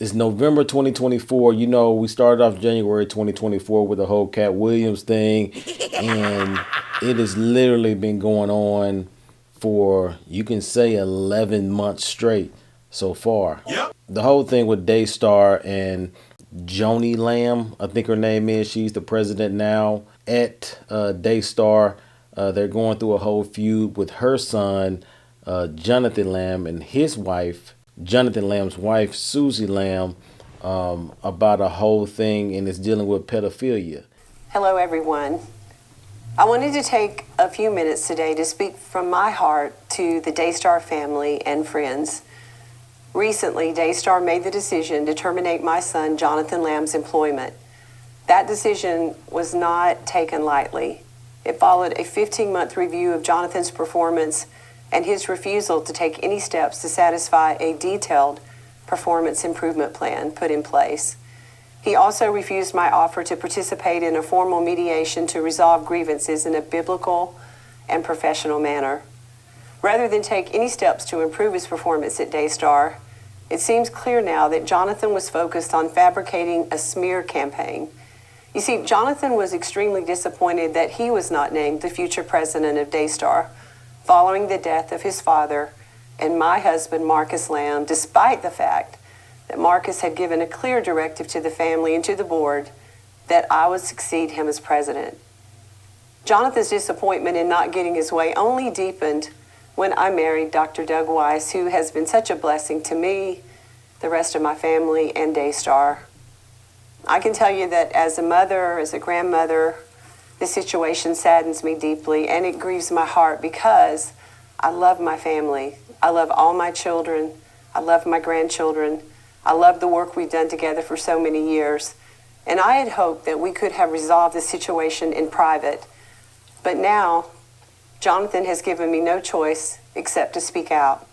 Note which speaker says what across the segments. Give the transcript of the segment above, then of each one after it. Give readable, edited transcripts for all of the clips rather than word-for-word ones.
Speaker 1: It's November 2024. You know, we started off January 2024 with the whole Cat Williams thing, and it has literally been going on for, you can say, 11 months straight so far. Yep. The whole thing with DayStar and Joni Lamb, I think her name is. She's the president now at DayStar. They're going through a whole feud with her son, Jonathan Lamb, and his wife, Jonathan Lamb's wife, Susie Lamb, about a whole thing, and it's dealing with pedophilia.
Speaker 2: Hello, everyone. I wanted to take a few minutes today to speak from my heart to the DayStar family and friends. Recently, DayStar made the decision to terminate my son, Jonathan Lamb's employment. That decision was not taken lightly. It followed a 15-month review of Jonathan's performance and his refusal to take any steps to satisfy a detailed performance improvement plan put in place. He also refused my offer to participate in a formal mediation to resolve grievances in a biblical and professional manner. Rather than take any steps to improve his performance at DayStar, it seems clear now that Jonathan was focused on fabricating a smear campaign. You see, Jonathan was extremely disappointed that he was not named the future president of DayStar following the death of his father and my husband, Marcus Lamb, despite the fact that Marcus had given a clear directive to the family and to the board that I would succeed him as president. Jonathan's disappointment in not getting his way only deepened when I married Dr. Doug Weiss, who has been such a blessing to me, the rest of my family, and DayStar. I can tell you that as a mother, as a grandmother, this situation saddens me deeply, and it grieves my heart because I love my family. I love all my children. I love my grandchildren. I love the work we've done together for so many years. And I had hoped that we could have resolved the situation in private. But now, Jonathan has given me no choice except to speak out.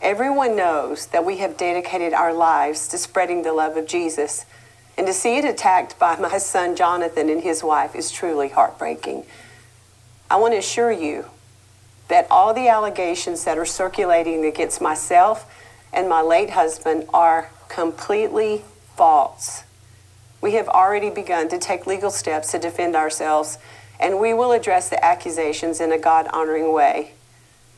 Speaker 2: Everyone knows that we have dedicated our lives to spreading the love of Jesus, and to see it attacked by my son Jonathan and his wife is truly heartbreaking. I want to assure you that all the allegations that are circulating against myself and my late husband are completely false. We have already begun to take legal steps to defend ourselves, and we will address the accusations in a God-honoring way.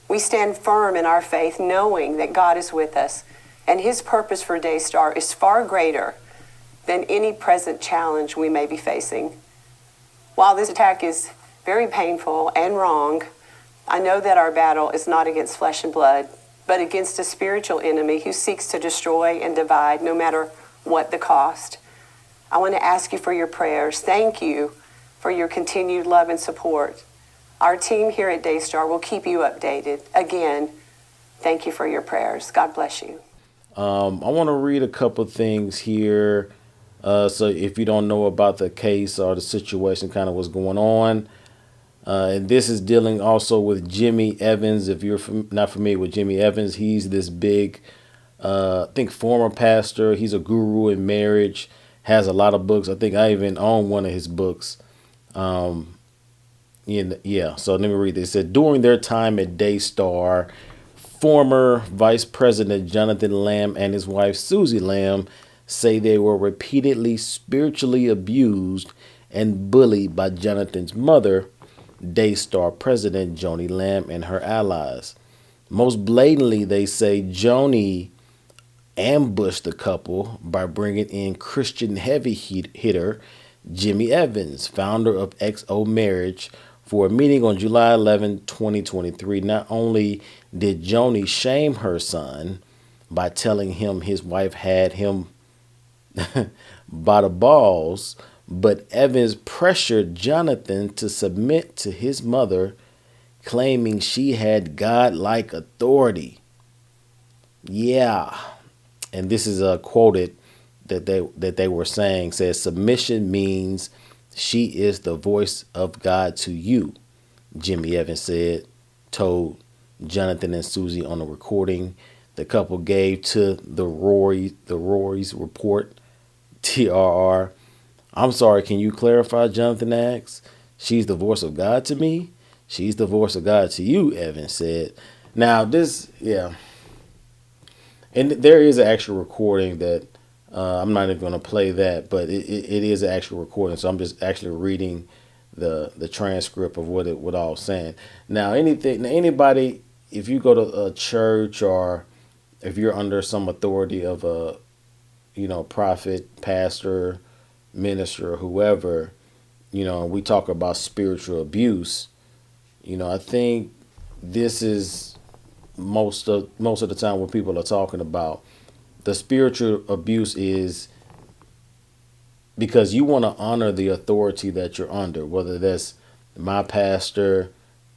Speaker 2: We stand firm in our faith, knowing that God is with us, and his purpose for DayStar is far greater than any present challenge we may be facing. While this attack is very painful and wrong, I know that our battle is not against flesh and blood, but against a spiritual enemy who seeks to destroy and divide no matter what the cost. I want to ask you for your prayers. Thank you for your continued love and support. Our team here at DayStar will keep you updated. Again, thank you for your prayers. God bless you.
Speaker 1: I want to read a couple things here. So if you don't know about the case or the situation, kind of what's going on. And this is dealing also with Jimmy Evans. If you're not familiar with Jimmy Evans, he's this big, I think, former pastor. He's a guru in marriage, has a lot of books. I think I even own one of his books. So let me read this. It said, during their time at DayStar, former Vice President Jonathan Lamb and his wife Susie Lamb say they were repeatedly spiritually abused and bullied by Jonathan's mother, DayStar President Joni Lamb, and her allies. Most blatantly, they say Joni ambushed the couple by bringing in Christian heavy hitter Jimmy Evans, founder of XO Marriage, for a meeting on July 11, 2023. Not only did Joni shame her son by telling him his wife had him by the balls, but Evans pressured Jonathan to submit to his mother, claiming she had God-like authority. Yeah. And this is quoted that they were saying, says, submission means she is the voice of God to you, Jimmy Evans told Jonathan and Susie on a recording the couple gave to the Rory's report, TRR. I'm sorry, can you clarify, Jonathan asks? She's the voice of God to me? She's the voice of God to you, Evans said. Now, and there is an actual recording that I'm not even going to play that, but it is an actual recording. So I'm just actually reading the transcript of what all saying. Now, anybody, if you go to a church or if you're under some authority of a prophet, pastor, minister, or whoever, we talk about spiritual abuse. I think this is most of the time what people are talking about. The spiritual abuse is because you want to honor the authority that you're under, whether that's my pastor,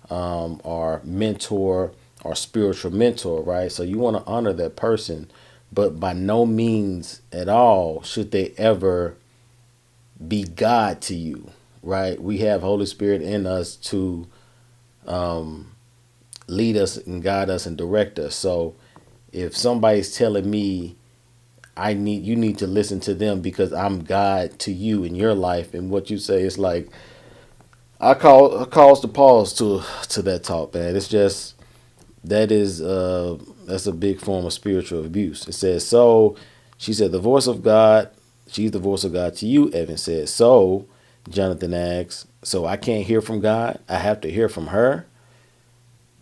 Speaker 1: or mentor or spiritual mentor, right? So you want to honor that person, but by no means at all should they ever be God to you, right? We have Holy Spirit in us to lead us and guide us and direct us. So if somebody's telling me you need to listen to them because I'm God to you in your life, and what you say is like, I calls the pause to that talk, man. It's just that's a big form of spiritual abuse. It says, so she said the voice of God, she's the voice of God to you, Evan said. So Jonathan asks, so I can't hear from God, I have to hear from her.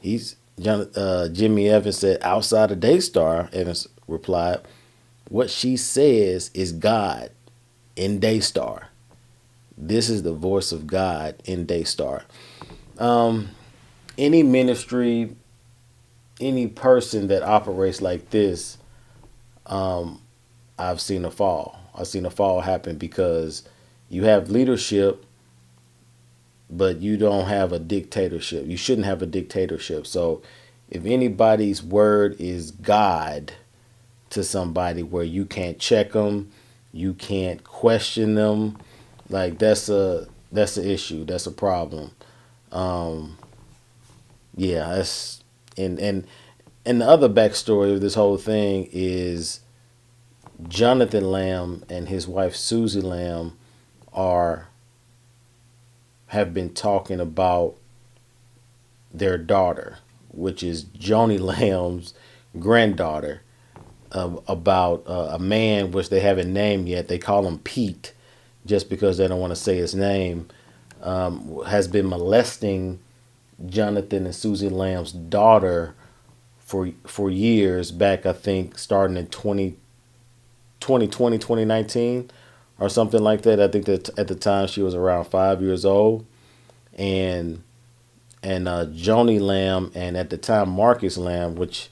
Speaker 1: Jimmy Evans said, outside of DayStar, Evans replied, what she says is God in DayStar. This is the voice of God in DayStar. Any ministry, any person that operates like this, I've seen a fall. I've seen a fall happen because you have leadership, but you don't have a dictatorship. You shouldn't have a dictatorship. So if anybody's word is God to somebody where you can't check them, you can't question them, like that's an issue. That's a problem. Yeah, that's and the other backstory of this whole thing is Jonathan Lamb and his wife Susie Lamb have been talking about their daughter, which is Joni Lamb's granddaughter, about a man which they haven't named yet. They call him Pete, just because they don't want to say his name. Has been molesting Jonathan and Susie Lamb's daughter for years back, I think starting in 2019 or something like that. I think that at the time she was around 5 years old, and Joni Lamb, and at the time Marcus Lamb, which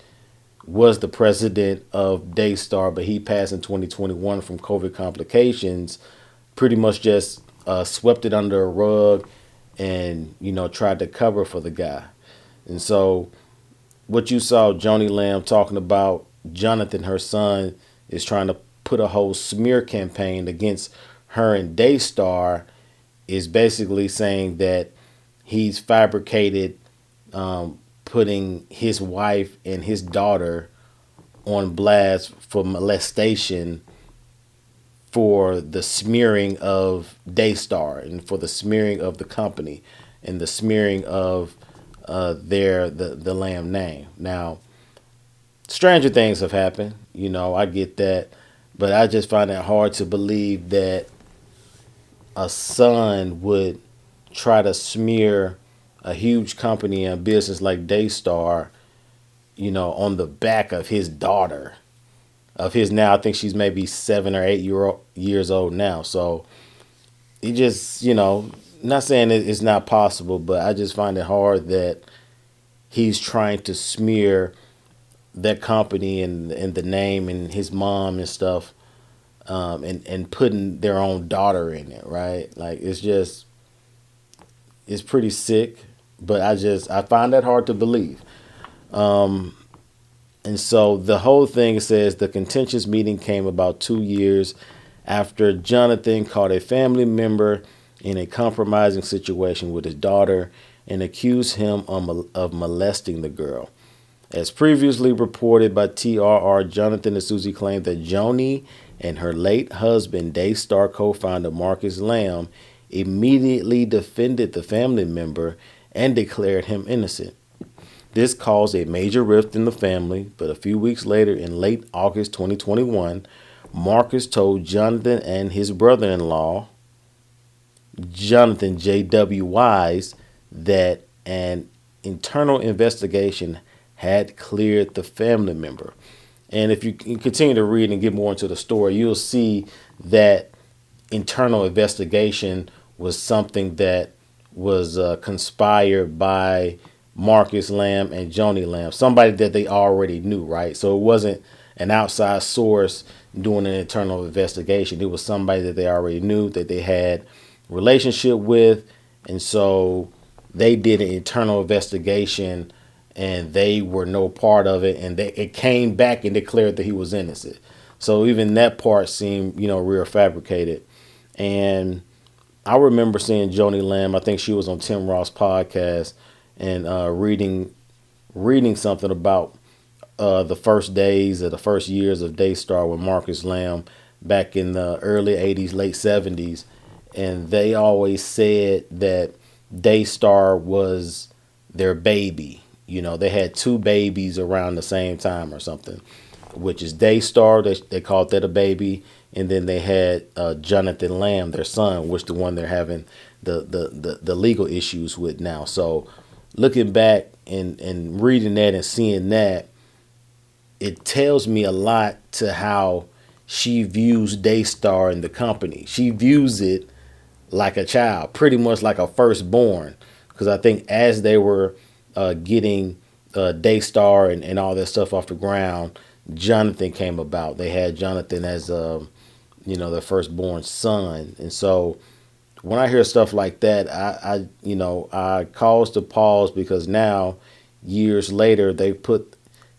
Speaker 1: was the president of DayStar, but he passed in 2021 from COVID complications, pretty much just swept it under a rug and tried to cover for the guy. And so what you saw Joni Lamb talking about, Jonathan, her son, is trying to put a whole smear campaign against her and DayStar, is basically saying that he's fabricated, putting his wife and his daughter on blast for molestation, for the smearing of DayStar and for the smearing of the company and the smearing of the Lamb name. Now, stranger things have happened. I get that, but I just find it hard to believe that a son would try to smear a huge company and business like DayStar, on the back of his daughter, of his now, I think she's maybe 7 or 8 years old now. So he just, not saying it's not possible, but I just find it hard that he's trying to smear that company and the name and his mom and stuff, and putting their own daughter in it, right? Like, it's pretty sick, but I find that hard to believe. And so the whole thing says the contentious meeting came about 2 years after Jonathan caught a family member in a compromising situation with his daughter and accused him of molesting the girl. As previously reported by TRR, Jonathan and Susie claimed that Joni and her late husband, DayStar co-founder Marcus Lamb, immediately defended the family member and declared him innocent. This caused a major rift in the family, but a few weeks later, in late August 2021, Marcus told Jonathan and his brother-in-law, Jonathan J.W. Wise, that an internal investigation had cleared the family member. And if you continue to read and get more into the story, you'll see that internal investigation was something that was conspired by Marcus Lamb and Joni Lamb, somebody that they already knew, right? So it wasn't an outside source doing an internal investigation. It was somebody that they already knew, that they had relationship with, and so they did an internal investigation, and they were no part of it, and it came back and declared that he was innocent. So even that part seemed, real fabricated. And I remember seeing Joni Lamb. I think she was on Tim Ross' podcast, and reading something about the first days or the first years of DayStar with Marcus Lamb back in the early 80s, late 70s. And they always said that DayStar was their baby. They had two babies around the same time or something, which is DayStar. They called that a baby. And then they had Jonathan Lamb, their son, which the one they're having the legal issues with now. So looking back and reading that and seeing that, it tells me a lot to how she views DayStar and the company. She views it like a child, pretty much like a firstborn. Because I think as they were getting DayStar and all that stuff off the ground, Jonathan came about. They had Jonathan as their firstborn son. And so when I hear stuff like that, I cause to pause, because now, years later, they put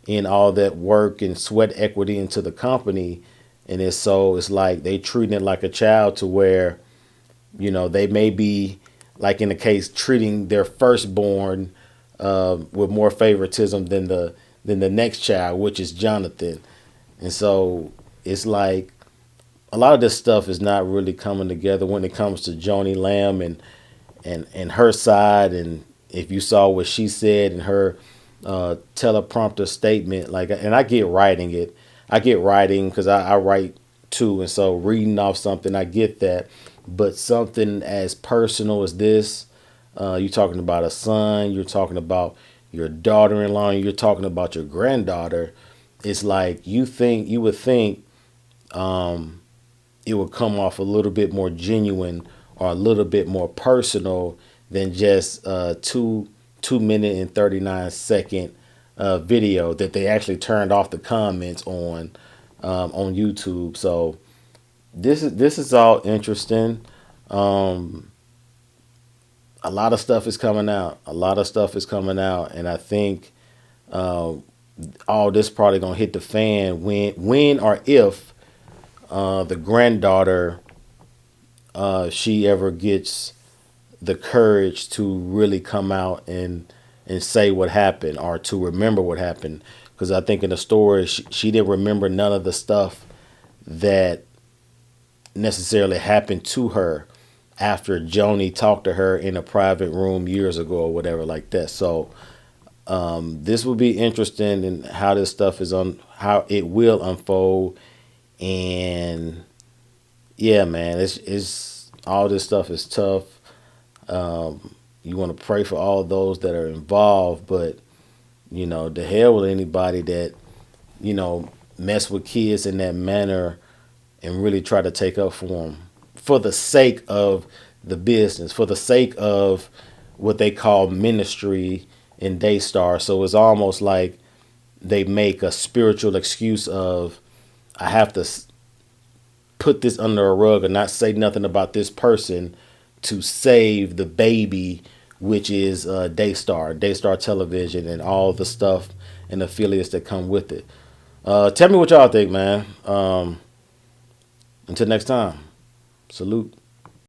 Speaker 1: in all that work and sweat equity into the company, and it's like they treating it like a child, to where they may be, like in the case, treating their firstborn with more favoritism than the next child, which is Jonathan. And so it's like a lot of this stuff is not really coming together when it comes to Joni Lamb and her side. And if you saw what she said in her teleprompter statement, and I get writing it. I get writing because I write too. And so reading off something, I get that. But something as personal as this, you're talking about a son, you're talking about your daughter-in-law, you're talking about your granddaughter. It's like you would think it would come off a little bit more genuine or a little bit more personal than just 2 minute and 39-second video that they actually turned off the comments on YouTube. So this is all interesting. A lot of stuff is coming out. And I think all this probably gonna hit the fan when or if the granddaughter, she ever gets the courage to really come out and say what happened, or to remember what happened. Because I think in the story, she didn't remember none of the stuff that necessarily happened to her after Joni talked to her in a private room years ago or whatever like that. So this will be interesting in how this stuff how it will unfold. And yeah, man, it's all this stuff is tough. You want to pray for all those that are involved, but the hell with anybody that mess with kids in that manner and really try to take up for them for the sake of the business, for the sake of what they call ministry in DayStar. So it's almost like they make a spiritual excuse of, I have to put this under a rug and not say nothing about this person to save the baby, which is DayStar Television, and all the stuff and affiliates that come with it. Tell me what y'all think, man. Until next time, salute.